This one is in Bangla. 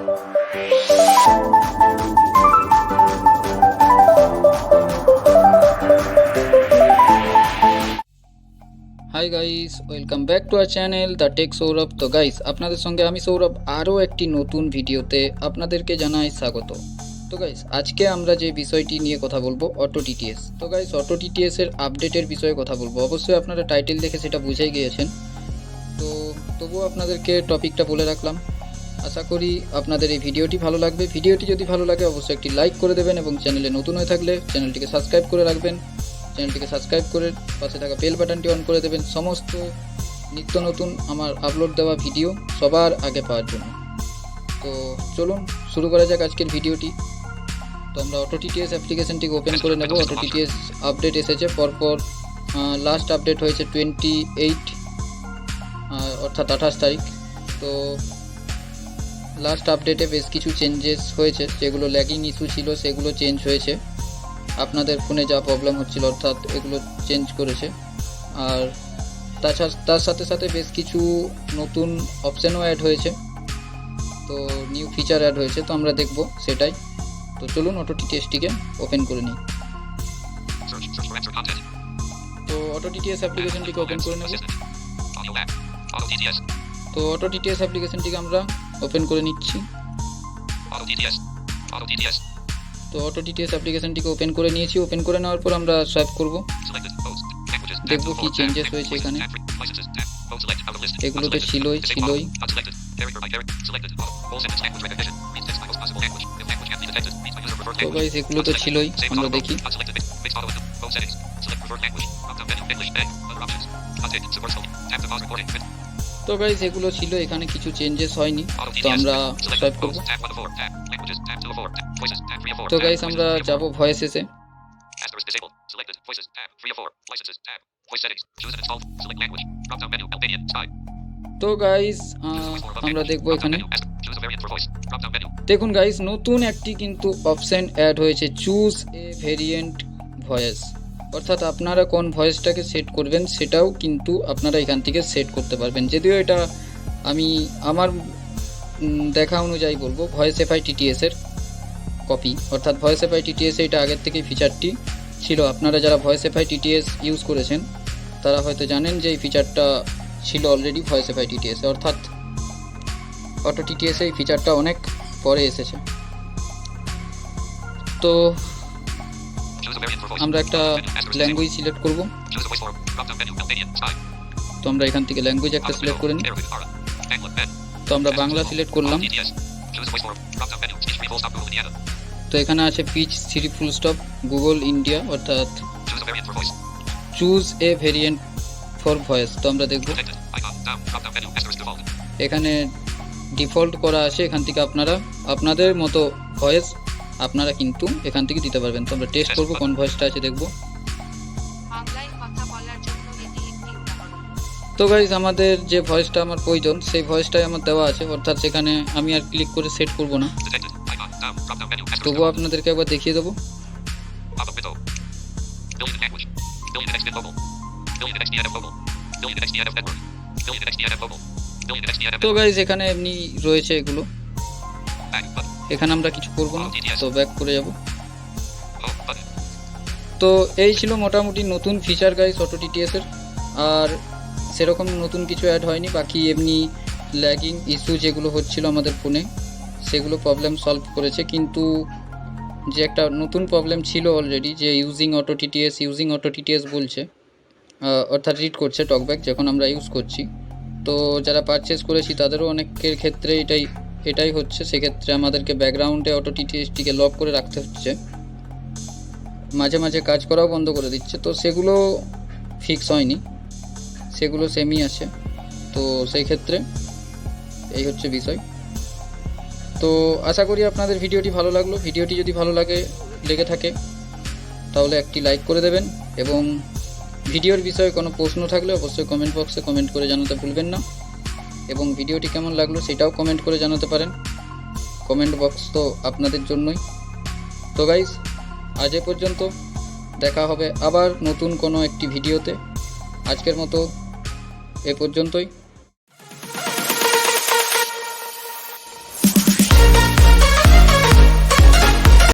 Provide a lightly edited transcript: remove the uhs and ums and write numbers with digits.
High guys, welcome back to our channel the tech Sourav. তো গাইস, আপনাদের সঙ্গে আমি সৌরভ আরও একটি নতুন ভিডিওতে আপনাদেরকে জানাই স্বাগত। তো গাইস, আজকে আমরা যে বিষয়টি নিয়ে কথা বলবো অটো টিটিএস। তো গাইস, অটো টিটিএস এর আপডেটের বিষয়ে কথা বলবো। অবশ্যই আপনারা টাইটেল দেখে সেটা বুঝেই গিয়েছেন, তো তবুও আপনাদেরকে টপিকটা বলে রাখলাম। আশা করি আপনাদের এই ভিডিওটি ভালো লাগবে। ভিডিওটি যদি ভালো লাগে অবশ্যই একটি লাইক করে দেবেন এবং চ্যানেলে নতুন হয়ে থাকলে চ্যানেলটিকে সাবস্ক্রাইব করে রাখবেন। চ্যানেলটিকে সাবস্ক্রাইব করে পাশে থাকা বেল বাটনটি অন করে দেবেন সমস্ত নিত্য নতুন আমার আপলোড দেওয়া ভিডিও সবার আগে পাওয়ার জন্য। তো চলুন শুরু করা যাক আজকের ভিডিওটি। তো আমরা অটো টিটিএস অ্যাপ্লিকেশনটিকে ওপেন করে নেব। অটো টিটিএস আপডেট এসেছে পরপর। লাস্ট আপডেট হয়েছে 28 অর্থাৎ 28 তারিখ। তো লাস্ট আপডেটে বেশ কিছু চেঞ্জেস হয়েছে, যেগুলো ল্যাগিং ইস্যু ছিল সেগুলো চেঞ্জ হয়েছে। আপনাদের ফোনে যা প্রবলেম হচ্ছিল অর্থাৎ এগুলো চেঞ্জ করেছে। আর তার সাথে সাথে বেশ কিছু নতুন অপশানও অ্যাড হয়েছে, তো নিউ ফিচার অ্যাড হয়েছে, তো আমরা দেখব সেটাই। তো চলুন অটো টিটিএসটিকে ওপেন করে নিই। তো অটো টিটিএস অ্যাপ্লিকেশনটিকে ওপেন করে নেব। তো অটো টিটিএস অ্যাপ্লিকেশনটিকে আমরা ওপেন করে নিচ্ছি। তো অটো টিটিএস অ্যাপ্লিকেশনটিকে ওপেন করে নিয়েছি। ওপেন করে নেওয়ার পর আমরা সোয়াইপ করব, দেখব কি চেঞ্জেস হয়েছে এখানে। এগুলো তো ছিলই। তো গাইস, এগুলো তো ছিলই, আমরা দেখি। তো গাইস, এগুলো ছিল, এখানে কিছু চেঞ্জেস হয়নি, তো আমরা সোয়াইপ করব। তো গাইস, আমরা যাব ভয়েসেসে। তো গাইস, আমরা দেখবো এখানে। দেখুন গাইস, নতুন একটি কিন্তু অপশন অ্যাড হয়েছে, চুজ এ ভেরিয়েন্ট ভয়েস। অর্থাৎ আপনারা কোন ভয়েসটাকে সেট করবেন সেটাও কিন্তু আপনারা এখান থেকে সেট করতে পারবেন। যদিও এটা আমি আমার দেখা অনুযায়ী বলবো ভয়েস এফআই টিটিএস এর কপি, অর্থাৎ ভয়েস এফআই টিটিএস এটা আগের থেকেই ফিচারটি ছিল। আপনারা যারা ভয়েস এফআই টিটিএস ইউজ করেছেন তারা হয়তো জানেন যে এই ফিচারটা ছিল অলরেডি ভয়েস এফআই টিটিএস, অর্থাৎ অটো টিটিএস এই ফিচারটা অনেক পরে এসেছে। তো আমরা একটা ল্যাঙ্গুয়েজ সিলেক্ট করব। তো আমরা এখান থেকে ল্যাঙ্গুয়েজ একটা সিলেক্ট করে নিই। তো আমরা বাংলা সিলেক্ট করলাম। তো এখানে আছে pitch 3 full stop Google India, অর্থাৎ choose a variant for voice. তো আমরা দেখব এখানে ডিফল্ট করা আছে, এখান থেকে আপনারা আপনাদের মতো ভয়েস আপনারা কিন্তু এখান থেকে দিতে পারবেন। তো আমরা টেস্ট করব কোন ভয়েসটা আছে, দেখব। তো গাইস, আমাদের যে ভয়েসটা আমার প্রয়োজন সেই ভয়েসটাই আমার দেওয়া আছে, অর্থাৎ সেখানে আমি আর ক্লিক করে সেট করব না, তবুও আপনাদেরকে একবার দেখিয়ে দেবো। তো গাইস, এখানে এমনি রয়েছে এগুলো, এখানে আমরা কিছু করব না, তো ব্যাক করে যাব। তো এই ছিল মোটামুটি নতুন ফিচার গাইস অটো টিটিএস এর। আর সেরকম নতুন কিছু অ্যাড হয়নি, বাকি এমনি ল্যাগিং ইস্যু যেগুলো হচ্ছিল আমাদের ফোনে সেগুলো প্রবলেম সলভ করেছে। কিন্তু যে একটা নতুন প্রবলেম ছিল অলরেডি, যে ইউজিং অটো টিটিএস বলছে, অর্থাৎ রিড করছে টকব্যাক যখন আমরা ইউজ করছি। তো যারা পারচেস করেছি তাদেরও অনেকের ক্ষেত্রে এটাই হচ্ছে। সেক্ষেত্রে আমাদেরকে ব্যাকগ্রাউন্ডে অটো টিটিএসটিকে লক করে রাখতে হচ্ছে, মাঝে মাঝে কাজ করাও বন্ধ করে দিচ্ছে। তো সেগুলো ফিক্স হয়নি, সেগুলো সেমই আছে। তো সেই ক্ষেত্রে এই হচ্ছে বিষয়। তো আশা করি আপনাদের ভিডিওটি ভালো লাগলো। ভিডিওটি যদি ভালো লেগে থাকে তাহলে একটি লাইক করে দেবেন, এবং ভিডিওর বিষয়ে কোনো প্রশ্ন থাকলে অবশ্যই কমেন্ট বক্সে কমেন্ট করে জানাতে ভুলবেন না, এবং ভিডিওটি কেমন লাগলো সেটাও কমেন্ট করে জানাতে পারেন। কমেন্ট বক্স তো আপনাদের জন্যই। তো গাইস, আজ এ পর্যন্ত, দেখা হবে আবার নতুন কোনো একটি ভিডিওতে। আজকের মতো এ পর্যন্তই।